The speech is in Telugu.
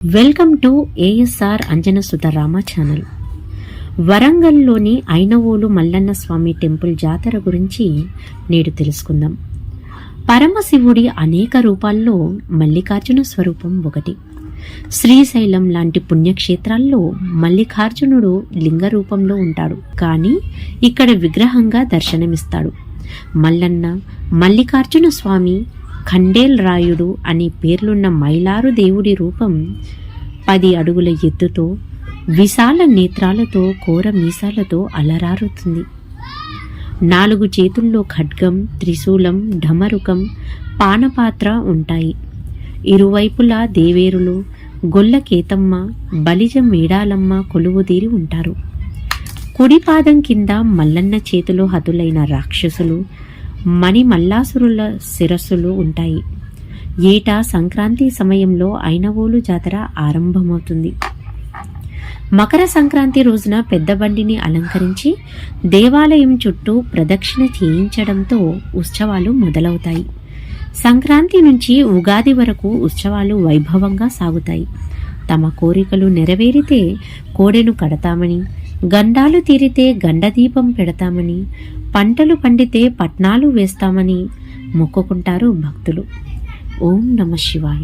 Welcome to ASR Anjanasuta Rama channel. వరంగల్లోని ఐనవోలు మల్లన్న స్వామి టెంపుల్ జాతర గురించి నేడు తెలుసుకుందాం. పరమశివుడి అనేక రూపాల్లో మల్లికార్జున స్వరూపం ఒకటి. శ్రీశైలం లాంటి పుణ్యక్షేత్రాల్లో మల్లికార్జునుడు లింగ రూపంలో ఉంటాడు, కానీ ఇక్కడ విగ్రహంగా దర్శనమిస్తాడు. మల్లన్న, మల్లికార్జున స్వామి, ఖండేల్ రాయుడు అనే పేర్లున్న మైలారు దేవుడి రూపం 10 అడుగుల ఎత్తుతో, విశాల నేత్రాలతో, కోర మీసాలతో అలరారుతుంది. 4 చేతుల్లో ఖడ్గం, త్రిశూలం, ఢమరుకం, పానపాత్ర ఉంటాయి. ఇరువైపులా దేవేరులు, గొల్ల కేతమ్మ, బలిజ మేడాలమ్మ కొలువుదీరి ఉంటారు. కుడి పాదం కింద మల్లన్న చేతిలో హతులైన రాక్షసులు, మణిమల్లాసురుల శిరస్సులు ఉంటాయి. ఏటా సంక్రాంతి సమయంలో ఐనవోలు జాతర ఆరంభమవుతుంది. మకర సంక్రాంతి రోజున పెద్ద బండిని అలంకరించి దేవాలయం చుట్టూ ప్రదక్షిణ చేయించడంతో ఉత్సవాలు మొదలవుతాయి. సంక్రాంతి నుంచి ఉగాది వరకు ఉత్సవాలు వైభవంగా సాగుతాయి. తమ కోరికలు నెరవేరితే కోడెను కడతామని, గండాలు తీరితే గండదీపం పెడతామని, పంటలు పండితే పట్నాలు వేస్తామని మొక్కుకుంటారు భక్తులు. ఓం నమః శివాయ.